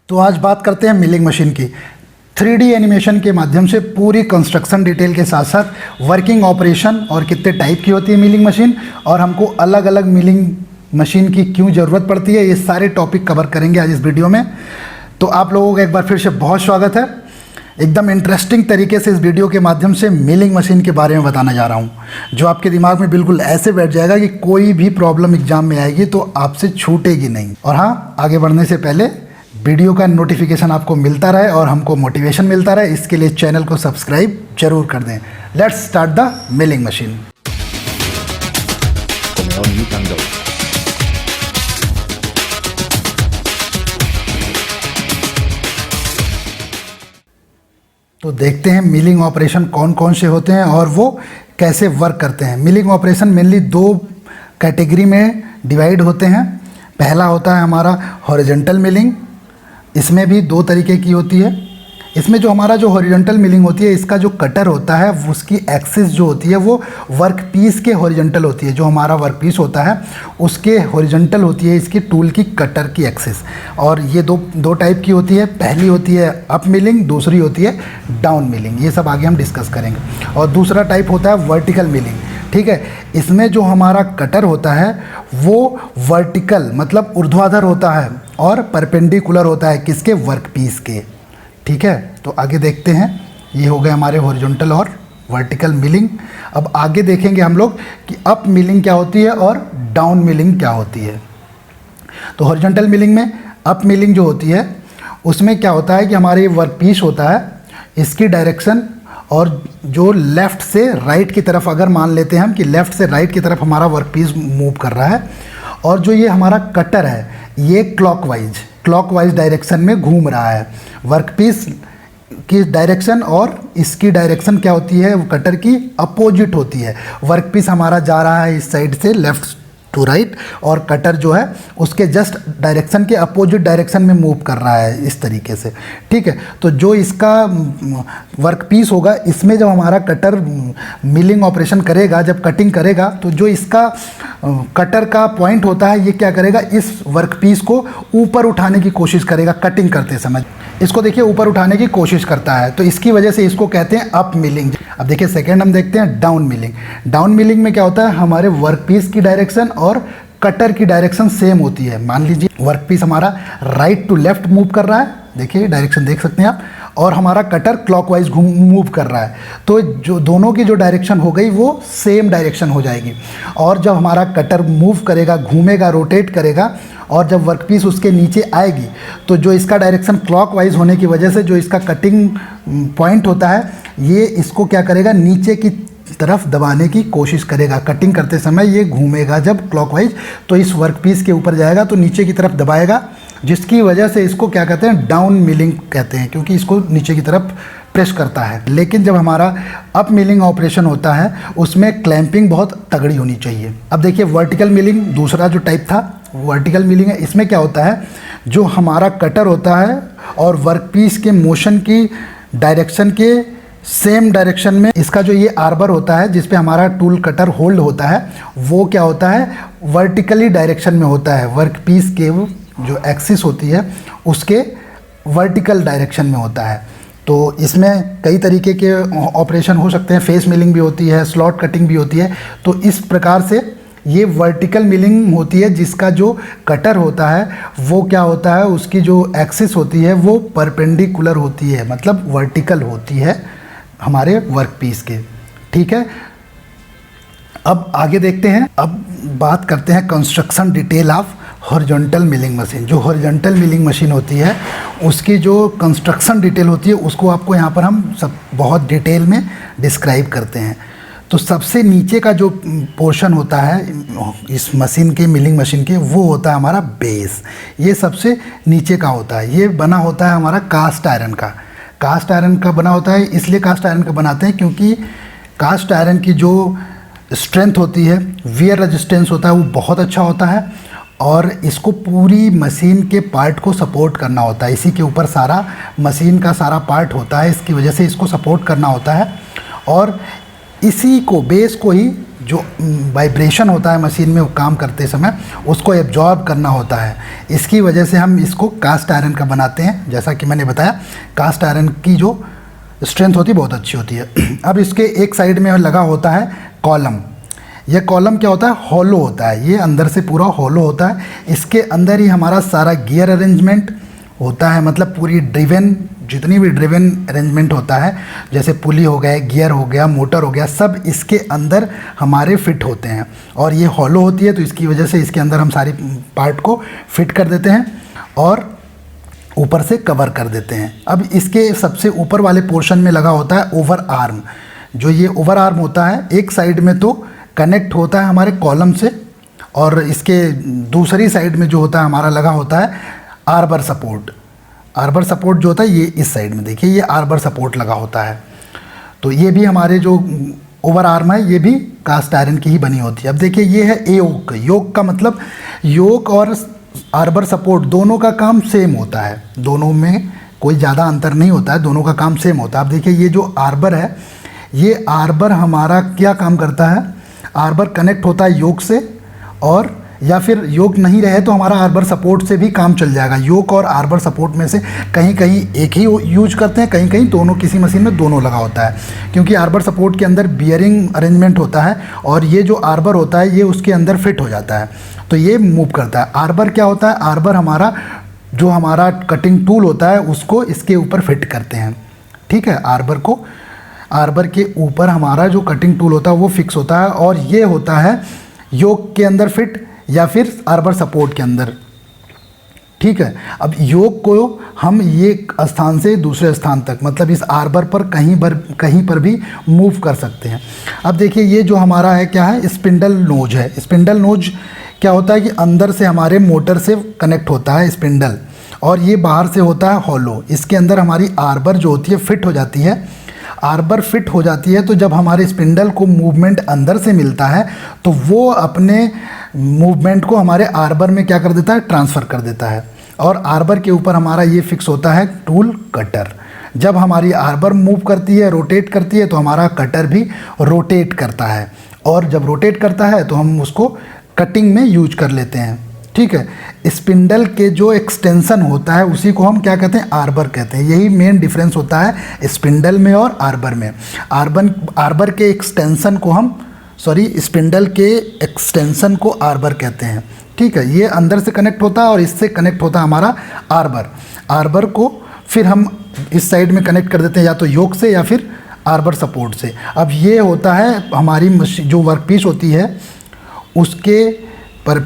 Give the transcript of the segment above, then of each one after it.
तो आज बात करते हैं मिलिंग मशीन की। 3D एनिमेशन के माध्यम से पूरी कंस्ट्रक्शन डिटेल के साथ साथ वर्किंग ऑपरेशन और कितने टाइप की होती है मिलिंग मशीन और हमको अलग अलग मिलिंग मशीन की क्यों ज़रूरत पड़ती है, ये सारे टॉपिक कवर करेंगे आज इस वीडियो में। तो आप लोगों का एक बार फिर से बहुत स्वागत है। एकदम इंटरेस्टिंग तरीके से इस वीडियो के माध्यम से मिलिंग मशीन के बारे में बताने जा रहा हूँ, जो आपके दिमाग में बिल्कुल ऐसे बैठ जाएगा कि कोई भी प्रॉब्लम एग्जाम में आएगी तो आपसे छूटेगी नहीं। और हाँ, आगे बढ़ने से पहले वीडियो का नोटिफिकेशन आपको मिलता रहे और हमको मोटिवेशन मिलता रहे, इसके लिए चैनल को सब्सक्राइब जरूर कर दें। Let's start the milling machine. तो देखते हैं मिलिंग ऑपरेशन कौन कौन से होते हैं और वो कैसे वर्क करते हैं। मिलिंग ऑपरेशन मेनली दो कैटेगरी में डिवाइड होते हैं। पहला होता है हमारा हॉरिजॉन्टल मिलिंग, इसमें भी दो तरीके की होती है। इसमें जो हमारा जो हॉरिजॉन्टल मिलिंग होती है, इसका जो कटर होता है उसकी एक्सिस जो होती है वो वर्क पीस के हॉरिजॉन्टल होती है। जो हमारा वर्क पीस होता है उसके हॉरिजॉन्टल होती है इसकी टूल की कटर की एक्सिस। और ये दो टाइप की होती है। पहली होती है अप मिलिंग, दूसरी होती है डाउन मिलिंग। ये सब आगे हम डिस्कस करेंगे। और दूसरा टाइप होता है वर्टिकल मिलिंग। ठीक है, इसमें जो हमारा कटर होता है वो वर्टिकल मतलब ऊर्ध्वाधर होता है और परपेंडिकुलर होता है किसके, वर्क पीस के। ठीक है, तो आगे देखते हैं। ये हो गए हमारे हॉरिजॉन्टल और वर्टिकल मिलिंग। अब आगे देखेंगे हम लोग कि अप मिलिंग क्या होती है और डाउन मिलिंग क्या होती है। तो हॉरिजॉन्टल मिलिंग में अप मिलिंग जो होती है उसमें क्या होता है कि हमारे वर्क पीस होता है, इसकी डायरेक्शन और जो लेफ़्ट से राइट की तरफ, अगर मान लेते हैं हम कि लेफ़्ट से राइट की तरफ हमारा वर्क पीस मूव कर रहा है और जो ये हमारा कटर है ये क्लॉकवाइज डायरेक्शन में घूम रहा है। वर्कपीस की डायरेक्शन और इसकी डायरेक्शन क्या होती है, कटर की अपोजिट होती है। वर्कपीस हमारा जा रहा है इस साइड से लेफ़्ट टू राइट और कटर जो है उसके जस्ट डायरेक्शन के अपोजिट डायरेक्शन में मूव कर रहा है इस तरीके से। ठीक है, तो जो इसका वर्कपीस होगा, इसमें जब हमारा कटर मिलिंग ऑपरेशन करेगा, जब कटिंग करेगा, तो जो इसका कटर का पॉइंट होता है ये क्या करेगा, इस वर्कपीस को ऊपर उठाने की कोशिश करेगा कटिंग करते समय। इसको देखिए ऊपर उठाने की कोशिश करता है, तो इसकी वजह से इसको कहते हैं अप मिलिंग। अब देखिए सेकेंड हम देखते हैं डाउन मिलिंग। डाउन मिलिंग में क्या होता है, हमारे वर्कपीस की डायरेक्शन और कटर की डायरेक्शन सेम होती है। मान लीजिए वर्कपीस हमारा राइट टू लेफ्ट मूव कर रहा है, देखिए डायरेक्शन देख सकते हैं आप, और हमारा कटर क्लॉकवाइज मूव कर रहा है। तो जो दोनों की जो डायरेक्शन हो गई वो सेम डायरेक्शन हो जाएगी। और जब हमारा कटर मूव करेगा, घूमेगा, रोटेट करेगा और जब वर्कपीस उसके नीचे आएगी तो जो इसका डायरेक्शन क्लॉकवाइज होने की वजह से जो इसका कटिंग पॉइंट होता है ये इसको क्या करेगा, नीचे की तरफ दबाने की कोशिश करेगा। कटिंग करते समय ये घूमेगा जब क्लॉकवाइज तो इस वर्कपीस के ऊपर जाएगा तो नीचे की तरफ दबाएगा, जिसकी वजह से इसको क्या कहते हैं, डाउन मिलिंग कहते हैं, क्योंकि इसको नीचे की तरफ प्रेस करता है। लेकिन जब हमारा अप मिलिंग ऑपरेशन होता है उसमें क्लैंपिंग बहुत तगड़ी होनी चाहिए। अब देखिए वर्टिकल मिलिंग दूसरा जो टाइप था वर्टिकल मिलिंग है। इसमें क्या होता है, जो हमारा कटर होता है और वर्कपीस के मोशन की डायरेक्शन के सेम डायरेक्शन में इसका जो ये आर्बर होता है जिस पे हमारा टूल कटर होल्ड होता है वो क्या होता है, वर्टिकली डायरेक्शन में होता है। वर्कपीस के जो एक्सिस होती है उसके वर्टिकल डायरेक्शन में होता है। तो इसमें कई तरीके के ऑपरेशन हो सकते हैं, फेस मिलिंग भी होती है, स्लॉट कटिंग भी होती है। तो इस प्रकार से ये वर्टिकल मिलिंग होती है जिसका जो कटर होता है वो क्या होता है, उसकी जो एक्सिस होती है वो परपेंडिकुलर होती है, मतलब वर्टिकल होती है हमारे वर्कपीस के। ठीक है, अब आगे देखते हैं। अब बात करते हैं construction detail of horizontal milling machine. जो हॉरिजॉन्टल मिलिंग मशीन होती है उसकी जो कंस्ट्रक्शन डिटेल होती है उसको आपको यहाँ पर हम सब बहुत डिटेल में डिस्क्राइब करते हैं। तो सबसे नीचे का जो पोर्शन होता है इस मशीन के, मिलिंग मशीन के, वो होता है हमारा बेस। ये सबसे नीचे का होता है। ये बना होता है हमारा कास्ट आयरन का। कास्ट आयरन का बना होता है, इसलिए कास्ट आयरन का बनाते हैं क्योंकि कास्ट आयरन की जो स्ट्रेंथ होती है, वियर रेजिस्टेंस होता है, वो बहुत अच्छा होता है और इसको पूरी मशीन के पार्ट को सपोर्ट करना होता है। इसी के ऊपर सारा मशीन का सारा पार्ट होता है, इसकी वजह से इसको सपोर्ट करना होता है और इसी को, बेस को ही जो वाइब्रेशन होता है मशीन में काम करते समय उसको एब्जॉर्ब करना होता है। इसकी वजह से हम इसको कास्ट आयरन का बनाते हैं। जैसा कि मैंने बताया, कास्ट आयरन की जो स्ट्रेंथ होती है बहुत अच्छी होती है। अब इसके एक साइड में लगा होता है कॉलम। यह कॉलम क्या होता है, हॉलो होता है, ये अंदर से पूरा हॉलो होता है। इसके अंदर ही हमारा सारा गियर अरेंजमेंट होता है, मतलब पूरी ड्रिवन, जितनी भी ड्रिवन अरेंजमेंट होता है, जैसे पुली हो गया, गियर हो गया, मोटर हो गया, सब इसके अंदर हमारे फिट होते हैं। और ये हॉलो होती है तो इसकी वजह से इसके अंदर हम सारी पार्ट को फिट कर देते हैं और ऊपर से कवर कर देते हैं। अब इसके सबसे ऊपर वाले पोर्शन में लगा होता है ओवर आर्म। जो ये ओवर आर्म होता है, एक साइड में तो कनेक्ट होता है हमारे कॉलम से, और इसके दूसरी साइड में जो होता है हमारा लगा होता है आर्बर सपोर्ट। आर्बर सपोर्ट जो होता है ये इस साइड में देखिए, ये आर्बर सपोर्ट लगा होता है। तो ये भी हमारे जो ओवर आर्म है ये भी कास्ट आयरन की ही बनी होती है। अब देखिए ये है योक। योक का मतलब, योक और आर्बर सपोर्ट दोनों का काम सेम होता है, दोनों में कोई ज़्यादा अंतर नहीं होता है, दोनों का काम सेम होता है। अब देखिए ये जो आर्बर है, ये आर्बर हमारा क्या काम करता है, आर्बर कनेक्ट होता है योक से, और या फिर योक नहीं रहे तो हमारा आर्बर सपोर्ट से भी काम चल जाएगा। योक और आर्बर सपोर्ट में से कहीं कहीं एक ही यूज करते हैं, कहीं कहीं दोनों, किसी मशीन में दोनों लगा होता है, क्योंकि आर्बर सपोर्ट के अंदर बियरिंग अरेंजमेंट होता है और ये जो आर्बर होता है ये उसके अंदर फिट हो जाता है, तो ये मूव करता है। आर्बर क्या होता है, आर्बर हमारा जो हमारा कटिंग टूल होता है उसको इसके ऊपर फिट करते हैं। ठीक है, आर्बर को, आर्बर के ऊपर हमारा जो कटिंग टूल होता है वो फिक्स होता है, और ये होता है योक के अंदर फिट या फिर आर्बर सपोर्ट के अंदर। ठीक है, अब योक को हम ये स्थान से दूसरे स्थान तक, मतलब इस आर्बर पर कहीं पर भी मूव कर सकते हैं। अब देखिए ये जो हमारा है क्या है, स्पिंडल नोज है। स्पिंडल नोज क्या होता है कि अंदर से हमारे मोटर से कनेक्ट होता है स्पिंडल, और ये बाहर से होता है हॉलो। इसके अंदर हमारी आर्बर जो होती है फिट हो जाती है। आर्बर फिट हो जाती है तो जब हमारे स्पिंडल को मूवमेंट अंदर से मिलता है तो वो अपने मूवमेंट को हमारे आर्बर में क्या कर देता है, ट्रांसफ़र कर देता है। और आर्बर के ऊपर हमारा ये फिक्स होता है टूल कटर। जब हमारी आर्बर मूव करती है, रोटेट करती है, तो हमारा कटर भी रोटेट करता है, और जब रोटेट करता है तो हम उसको कटिंग में यूज कर लेते हैं। ठीक है, स्पिंडल के जो एक्सटेंशन होता है उसी को हम क्या कहते हैं, आर्बर कहते हैं। यही मेन डिफरेंस होता है स्पिंडल में और आर्बर में। आर्बर के एक्सटेंशन को हम, स्पिंडल के एक्सटेंशन को आर्बर कहते हैं। ठीक है, ये अंदर से कनेक्ट होता है और इससे कनेक्ट होता है हमारा आर्बर। आर्बर को फिर हम इस साइड में कनेक्ट कर देते हैं, या तो योक से या फिर आर्बर सपोर्ट से। अब ये होता है हमारी जो वर्कपीस होती है उसके पर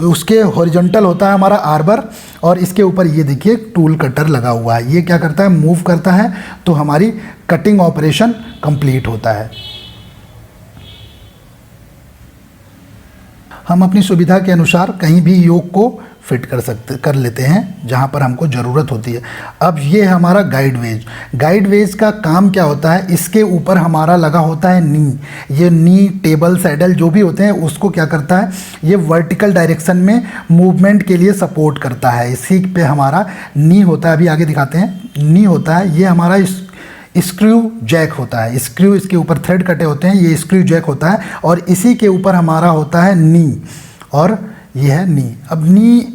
उसके हॉरिजॉन्टल होता है हमारा आर्बर, और इसके ऊपर ये देखिए टूल कटर लगा हुआ है। ये क्या करता है, मूव करता है, तो हमारी कटिंग ऑपरेशन कंप्लीट होता है। हम अपनी सुविधा के अनुसार कहीं भी योक को फिट कर लेते हैं जहाँ पर हमको ज़रूरत होती है। अब ये हमारा गाइड वेज। गाइड वेज का काम क्या होता है, इसके ऊपर हमारा लगा होता है नी। ये नी, टेबल, सैडल जो भी होते हैं उसको क्या करता है, ये वर्टिकल डायरेक्शन में मूवमेंट के लिए सपोर्ट करता है। इसी पे हमारा नी होता है, अभी आगे दिखाते हैं। नी होता है, ये हमारा स्क्रू जैक होता है। स्क्रू, इसके ऊपर थ्रेड कटे होते हैं, ये स्क्रू जैक होता है, और इसी के ऊपर हमारा होता है नी, और ये है नी। अब नी,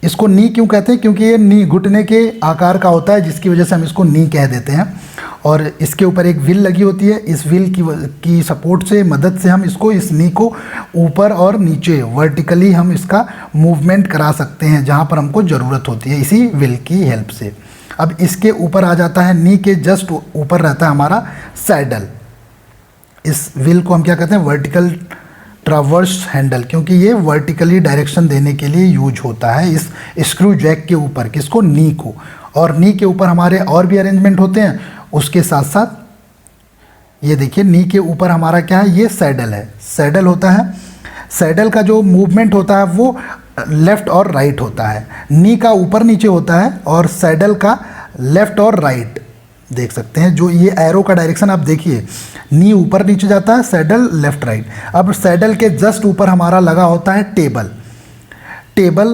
इसको नी क्यों कहते हैं, क्योंकि ये नी घुटने के आकार का होता है, जिसकी वजह से हम इसको नी कह देते हैं। और इसके ऊपर एक व्हील लगी होती है, इस व्हील की सपोर्ट से, मदद से हम इसको, इस नी को ऊपर और नीचे वर्टिकली हम इसका मूवमेंट करा सकते हैं जहाँ पर हमको ज़रूरत होती है, इसी व्हील की हेल्प से। अब इसके ऊपर आ जाता है, नी के जस्ट ऊपर रहता है हमारा सैडल। इस व्हील को हम क्या कहते हैं, वर्टिकल ट्रावर्स हैंडल, क्योंकि ये वर्टिकली डायरेक्शन देने के लिए यूज होता है इस स्क्रू जैक के ऊपर, किसको, नी को। और नी के ऊपर हमारे और भी अरेंजमेंट होते हैं। उसके साथ साथ ये देखिए, नी के ऊपर हमारा क्या है, ये सैडल है। सैडल होता है, सैडल का जो मूवमेंट होता है वो लेफ़्ट और राइट होता है। नी का ऊपर नीचे होता है और सैडल का लेफ़्ट और राइट। देख सकते हैं जो ये एरो का डायरेक्शन आप देखिए, नी ऊपर नीचे जाता है, सैडल लेफ़्ट राइट। अब सैडल के जस्ट ऊपर हमारा लगा होता है टेबल। टेबल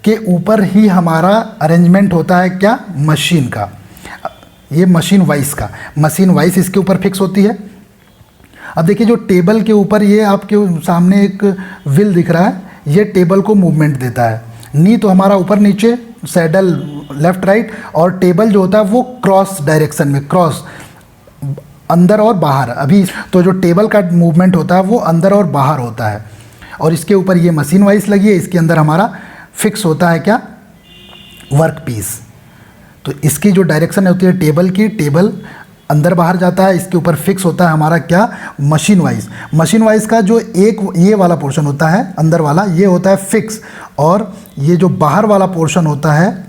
के ऊपर ही हमारा अरेंजमेंट होता है क्या, मशीन का। ये मशीन वाइस का, मशीन वाइस इसके ऊपर फिक्स होती है। अब देखिए जो टेबल के ऊपर ये आपके सामने एक व्हील दिख रहा है, ये टेबल को मूवमेंट देता है। नी तो हमारा ऊपर नीचे, सैडल लेफ्ट राइट, और टेबल जो होता है वो क्रॉस डायरेक्शन में, क्रॉस अंदर और बाहर। अभी तो जो टेबल का मूवमेंट होता है वो अंदर और बाहर होता है। और इसके ऊपर ये मशीन वाइज लगी है, इसके अंदर हमारा फिक्स होता है क्या, वर्क पीस। तो इसकी जो डायरेक्शन होती है टेबल की, टेबल अंदर बाहर जाता है, इसके ऊपर फिक्स होता है हमारा क्या, मशीन वाइज। मशीन वाइज का जो एक ये वाला पोर्शन होता है अंदर वाला, ये होता है फिक्स, और ये जो बाहर वाला पोर्शन होता है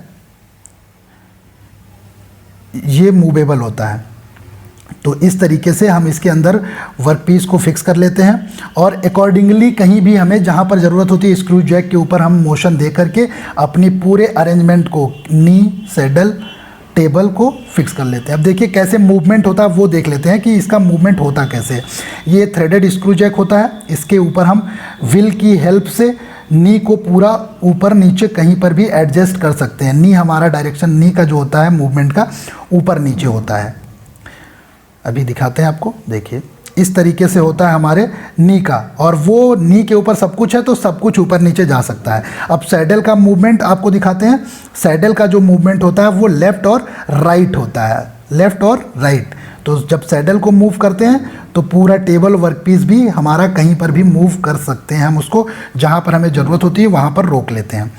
ये मूवेबल होता है। तो इस तरीके से हम इसके अंदर वर्क पीस को फिक्स कर लेते हैं, और अकॉर्डिंगली कहीं भी हमें जहाँ पर ज़रूरत होती है स्क्रू जैक के ऊपर हम मोशन दे करके अपनी पूरे अरेंजमेंट को, नी, सैडल, टेबल को फिक्स कर लेते हैं। अब देखिए कैसे मूवमेंट होता है वो देख लेते हैं कि इसका मूवमेंट होता कैसे। ये थ्रेडेड स्क्रू जैक होता है, इसके ऊपर हम व्हील की हेल्प से नी को पूरा ऊपर नीचे कहीं पर भी एडजस्ट कर सकते हैं। नी हमारा डायरेक्शन, नी का जो होता है मूवमेंट का ऊपर नीचे होता है। अभी दिखाते हैं आपको, देखिए इस तरीके से होता है हमारे नी का, और वो नी के ऊपर सब कुछ है तो सब कुछ ऊपर नीचे जा सकता है। अब सैडल का मूवमेंट आपको दिखाते हैं। सैडल का जो मूवमेंट होता है वो लेफ़्ट और राइट होता है, लेफ़्ट और राइट। तो जब सैडल को मूव करते हैं तो पूरा टेबल वर्क पीस भी हमारा कहीं पर भी मूव कर सकते हैं, हम उसको जहाँ पर हमें ज़रूरत होती है वहाँ पर रोक लेते हैं।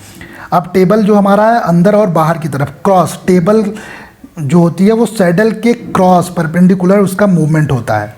अब टेबल जो हमारा है अंदर और बाहर की तरफ क्रॉस, टेबल जो होती है वो सैडल के क्रॉस परपेंडिकुलर उसका मूवमेंट होता है,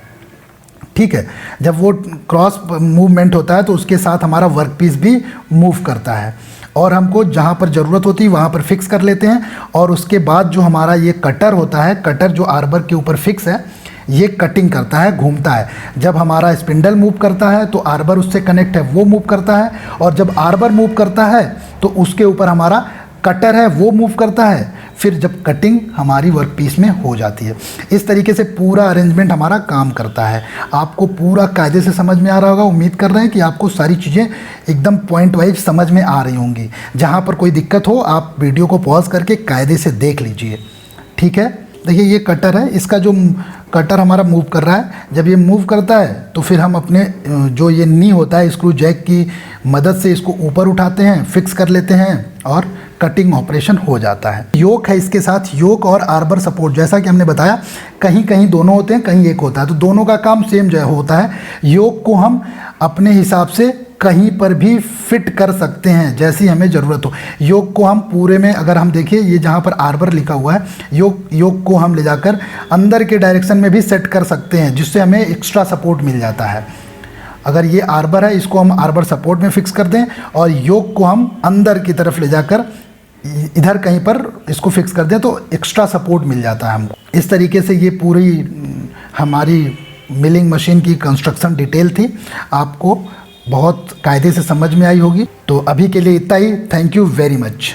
ठीक है। जब वो क्रॉस मूवमेंट होता है तो उसके साथ हमारा वर्क पीस भी मूव करता है, और हमको जहाँ पर ज़रूरत होती है वहाँ पर फिक्स कर लेते हैं। और उसके बाद जो हमारा ये कटर होता है, कटर जो आर्बर के ऊपर फिक्स है, ये कटिंग करता है, घूमता है। जब हमारा स्पिंडल मूव करता है तो आर्बर उससे कनेक्ट है, वो मूव करता है, और जब आर्बर मूव करता है तो उसके ऊपर हमारा कटर है वो मूव करता है। फिर जब कटिंग हमारी वर्क पीस में हो जाती है, इस तरीके से पूरा अरेंजमेंट हमारा काम करता है। आपको पूरा कायदे से समझ में आ रहा होगा, उम्मीद कर रहे हैं कि आपको सारी चीज़ें एकदम पॉइंट वाइज समझ में आ रही होंगी। जहाँ पर कोई दिक्कत हो आप वीडियो को पॉज करके कायदे से देख लीजिए, ठीक है। देखिए ये कटर है, इसका जो कटर हमारा मूव कर रहा है, जब ये मूव करता है तो फिर हम अपने जो ये नी होता है स्क्रू जैक की मदद से इसको ऊपर उठाते हैं, फिक्स कर लेते हैं, और कटिंग ऑपरेशन हो जाता है। योक है इसके साथ, योक और आर्बर सपोर्ट, जैसा कि हमने बताया कहीं कहीं दोनों होते हैं, कहीं एक होता है, तो दोनों का काम सेम जो होता है। योक को हम अपने हिसाब से कहीं पर भी फिट कर सकते हैं जैसी हमें ज़रूरत हो। योक को हम पूरे में, अगर हम देखिए ये जहाँ पर आर्बर लिखा हुआ है, योक को हम ले जाकर अंदर के डायरेक्शन में भी सेट कर सकते हैं, जिससे हमें एक्स्ट्रा सपोर्ट मिल जाता है। अगर ये आर्बर है इसको हम आर्बर सपोर्ट में फिक्स कर दें, और योक को हम अंदर की तरफ ले जाकर इधर कहीं पर इसको फिक्स कर दें तो एक्स्ट्रा सपोर्ट मिल जाता है हमको। इस तरीके से ये पूरी हमारी मिलिंग मशीन की कंस्ट्रक्शन डिटेल थी, आपको बहुत कायदे से समझ में आई होगी। तो अभी के लिए इतना ही, थैंक यू वेरी मच।